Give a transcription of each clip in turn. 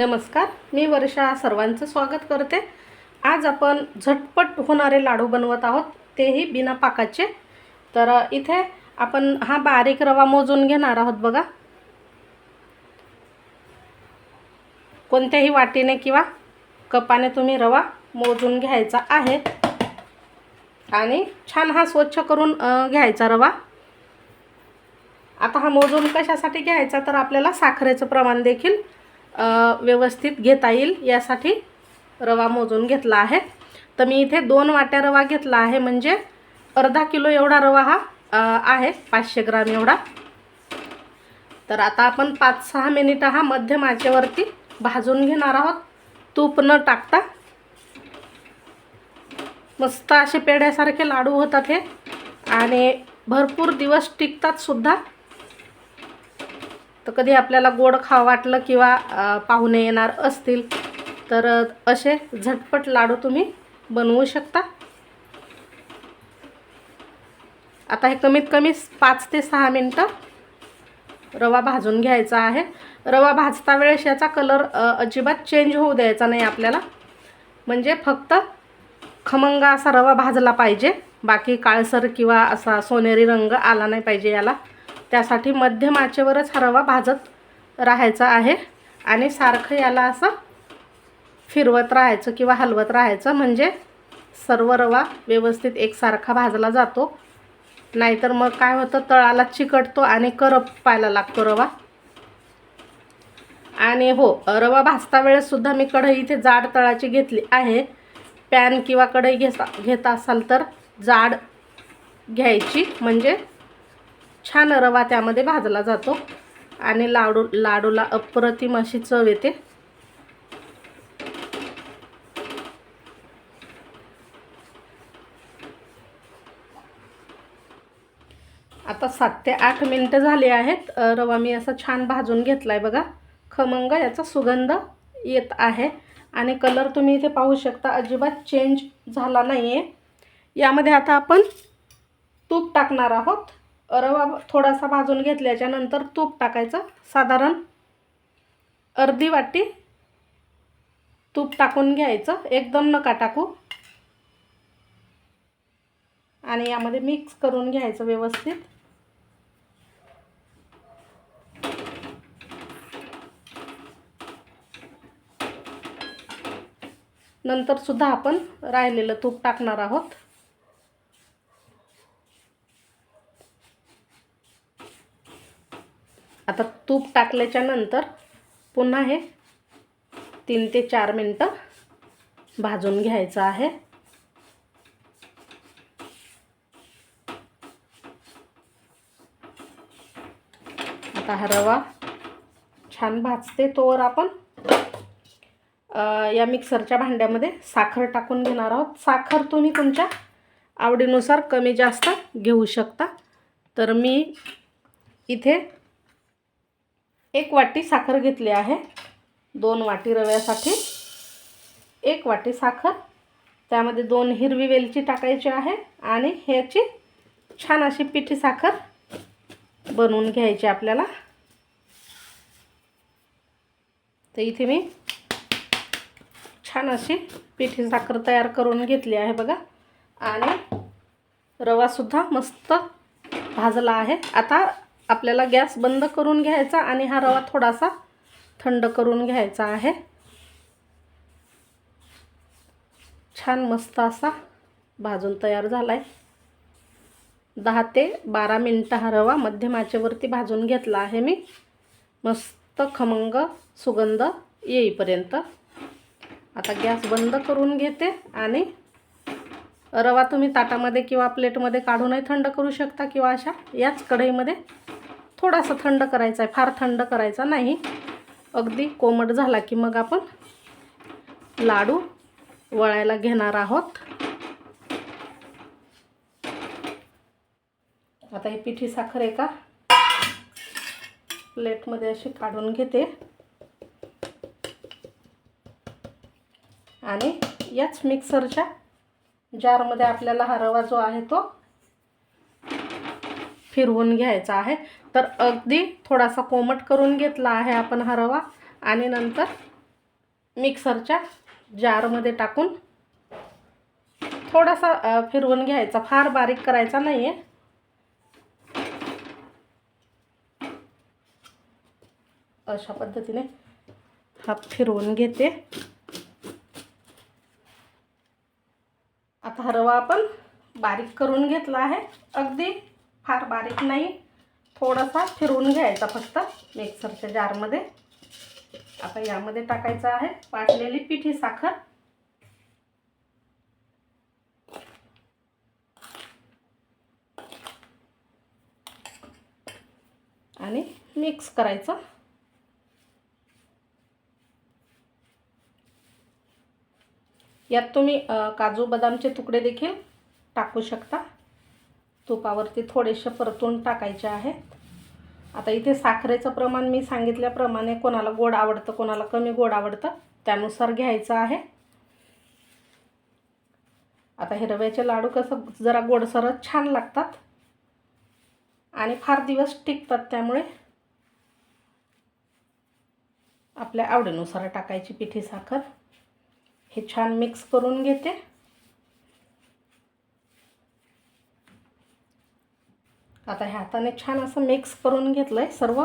नमस्कार, मी वर्षा सर्वांचं स्वागत करते। आज आपण झटपट होणारे लाडू बनवत आहोत, तेही बिना पाकाचे। तर इथे आपण हा बारीक रवा मोजून घेणार आहोत। बघा, कोणत्याही वाटीने किंवा कपाने तुम्ही रवा मोजून घ्यायचा आहे आणि छान हा स्वच्छ करून घ्यायचा रवा। आता हा मोजून कशासाठी घ्यायचा, तर आपल्याला साखरेचं प्रमाण देखील व्यवस्थित घेता येईल यासाठी रवा मोजून घेतला आहे। तर मी इथे 2 वाट्या रवा घेतला आहे, म्हणजे अर्धा किलो एवढा रवा हा आहे, 500 ग्राम एवढा। तर आता आपण 5-6 मिनिटं हा मध्यम आचेवरती भाजून घेणार आहोत, तूप न टाकता। मस्त असे पेढ्यासारखे लाडू होतात हे आणि भरपूर दिवस टिकतात सुद्धा। तर कधी आपल्याला गोड खावं वाटलं किंवा पाहुणे येणार असतील तर असे झटपट लाडू तुम्ही बनवू शकता। आता हे कमीत कमी 5 ते 6 मिनिटं रवा भाजून घ्यायचा आहे। रवा भाजता वेळेस याचा कलर अजिबात चेंज होऊ द्यायचा नाही आपल्याला, म्हणजे फक्त खमंग असा रवा भाजला पाहिजे, बाकी काळसर किंवा असा सोनेरी रंग आला नाही पाहिजे याला। त्यासाठी मध्यम आचेवरच हा रवा भाजत राहायचा आहे आणि सारखं याला असं फिरवत राहायचं किंवा हलवत राहायचं, म्हणजे सर्व रवा व्यवस्थित एकसारखा भाजला जातो। नाहीतर मग काय होतं, तळाला चिकटतो आणि करपायला लागतो रवा। आणि हो, रवा भाजता वेळेस सुद्धा मी कढई इथे जाड तळाची घेतली आहे। पॅन किंवा कढई घेत असाल तर जाड घ्यायची, म्हणजे छान रवा त्यामध्ये भाजला जातो आणि लाडूला अप्रतिम अशी चव येते। आता 7 ते 8 मिनिटं झाली आहेत। रवा मी असा छान भाजून घेतलाय। बघा, खमंग याचा सुगंध येत आहे आणि कलर तुम्ही इथे पाहू शकता, अजिबात चेंज झाला नाहीये। यामध्ये आता आपण तूप टाकणार आहोत। रवा थोडासा भाजून घेतल्याच्या नंतर तूप टाकायचं, साधारण अर्धी वाटी तूप टाकून घ्यायचं, एकदम नका टाकू। आणि यामध्ये मिक्स करून घ्यायचं व्यवस्थित। नंतर सुद्धा आपण राहिलेलं तूप टाकणार आहोत। आता तूप टाकल्याच्या नंतर पुन्हा हे 3 ते 4 मिनिटं भाजून घ्यायचं आहे। आता हा रवा छान भाजते तोवर आपण या मिक्सरच्या भांड्यामध्ये साखर टाकून घेणार आहोत। साखर तुम्ही तुमच्या आवडीनुसार कमी जास्त घेऊ शकता। तर मी इथे 1 वाटी साखर घेतली आहे। 2 वाटी रव्यासाठी 1 वाटी साखर, त्यामध्ये 2 हिरवी वेलची टाकायची आहे आणि ह्याची छान अशी पिठी साखर बनवून घ्यायची आपल्याला। तर इथे मी छान अशी पिठी साखर तयार करून घेतली आहे बघा, आणि रवा सुद्धा मस्त भाजला आहे। आता आपल्याला गॅस बंद करून घ्यायचा आणि हा रवा थोडासा थंड करून घ्यायचा आहे। छान मस्त असा भाजून तयार झालाय। 10 ते 12 मिनिटं हा रवा मध्यम आचेवरती भाजून घेतला आहे मी, मस्त खमंग सुगंध येईपर्यंत। आता गॅस बंद करून घेते आणि रवा तुम्ही ताटामध्ये किंवा प्लेटमध्ये काढूनही थंड करू शकता, किंवा अशा याच कढईमध्ये थोडासा थंड करायचा आहे, फार थंड करायचा नाही। अगदी कोमट झाला की मग आपण लाडू वळायला घेणार आहोत। आता ही पिठी साखर एका प्लेटमध्ये अशी काढून घेते आणि याच मिक्सरच्या जारमध्ये आपल्याला हा रवा जो आहे तो फिरवून घ्यायचा आहे। तर अगदी थोडासा कोमट करून घेतला आहे आपण हा रवा, आणि नंतर मिक्सरच्या जारमध्ये टाकून थोडासा फिरवून घ्यायचा, फार बारीक करायचा नाही आहे. अशा पद्धतीने हा फिरवून घेते. आता हा रवा आपण बारीक करून घेतला आहे, अगदी फार बारीक नाही, थोडासा फिरवून घ्यायचा फक्त मिक्सरच्या जारमध्ये. आता यामध्ये टाकायचं आहे वाटलेली पिठी साखर. आणि मिक्स करायचं. यात तुम्ही काजू बदामचे तुकडे देखील टाकू शकता. तुपावरती थोडेसे परतून टाकायचे आहेत. आता इथे साखरेचं प्रमाण मी सांगितल्याप्रमाणे, कोणाला गोड आवडतं कोणाला कमी गोड आवडतं त्यानुसार घ्यायचं आहे. आता हे रव्याचे लाडू कसं जरा गोडसरच छान लागतात आणि फार दिवस टिकतात, त्यामुळे आपल्या आवडीनुसार टाकायची पिठी साखर. हे छान मिक्स करून घेते. आता ह्या हाताने छान असं मिक्स करून घेतलंय सर्व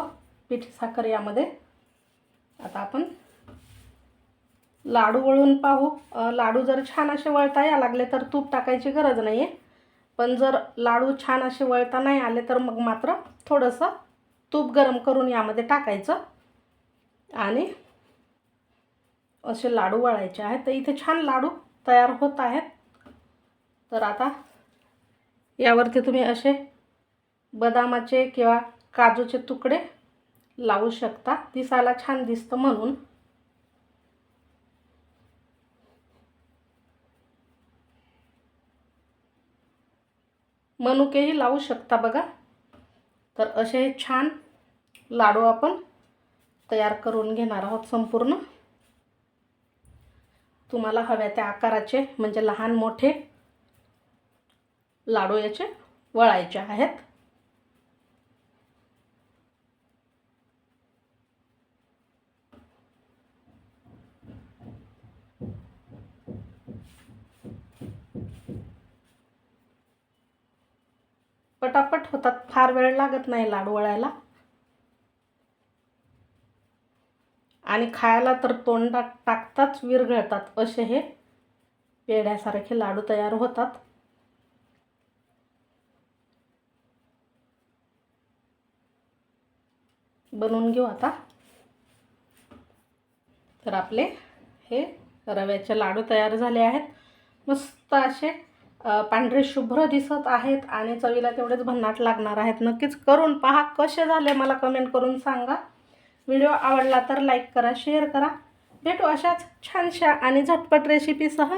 पिठी साखर यामध्ये. आता आपण लाडू वळून पाहू. लाडू जर छान असे वळता या लागले तर तूप टाकायची गरज नाही आहे, पण जर लाडू छान असे वळता नाही आले तर मग मात्र थोडंसं तूप गरम करून यामध्ये टाकायचं आणि असे लाडू वळायचे आहेत. तर इथे छान लाडू तयार होत आहेत. तर आता यावरती तुम्ही असे बदामाचे किंवा काजूचे तुकडे लावू शकता, दिसायला छान दिसतं म्हणून. मनुकेही लावू शकता बघा. तर असे छान लाडू आपण तयार करून घेणार आहोत संपूर्ण. तुम्हाला हव्या त्या आकाराचे म्हणजे लहान मोठे लाडू याचे वळायचे आहेत. पटापट होतात, फार वेळ लागत नाही लाडू वळायला. आणि खायला तर तोंडात टाकताच विरघळतात, असे हे पेढ्यासारखे लाडू तयार होतात. बनवून घेऊ आता. तर आपले हे रव्याचे लाडू तयार झाले आहेत. मस्त असे पांढरे शुभ्र दिसत आहेत आणि चवीला तेवढेच भन्नाट लागणार आहेत. नक्कीच करून पहा, कसे झाले मला कमेंट करून सांगा. व्हिडिओ आवडला तर लाईक करा, शेअर करा. भेटू अशाच छानशा आणि झटपट रेसिपीसह.